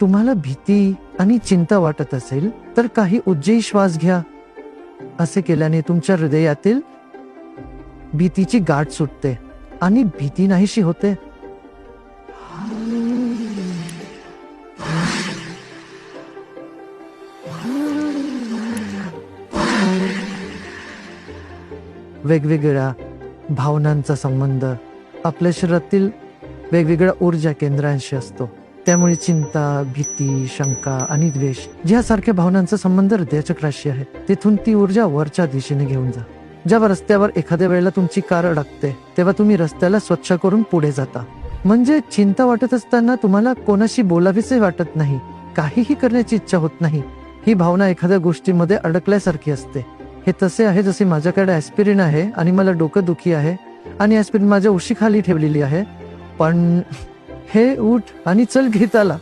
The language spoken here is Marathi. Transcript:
तुम्हाला भीती आणि चिंता वाटत असेल तर काही उज्जयी श्वास घ्या. असे केल्याने तुमच्या हृदयातील भीतीची गाठ सुटते आणि भीती नाहीशी होते. वेगवेगळ्या भावनांचा संबंध आपल्या शरीरातील वेगवेगळ्या ऊर्जा केंद्रांशी असतो. त्यामुळे चिंता, भीती, शंका आणि द्वेष यासारख्या भावनांचा संबंध हृदयचक्राशी आहे. तिथून ती ऊर्जा वरच्या दिशेने घेऊन जा. जेव्हा रस्त्यावर एखाद्या वेळेला तुमची कार अडकते तेव्हा तुम्ही रस्त्याला स्वच्छ करून पुढे जाता. म्हणजे चिंता वाटत असताना तुम्हाला कोणाशी बोलावीसे वाटत नाही, काहीही करण्याची इच्छा होत नाही. ही भावना एखाद्या गोष्टीमध्ये अडकल्यासारखी असते. हे तसे आहे जसे माझ्याकडे ॲस्पिरिन आहे आणि मला डोकं दुखी आहे आणि ॲस्पिरिन माझ्या उशीखाली ठेवलेली आहे, पण हे उठ आणि चल घेत आला.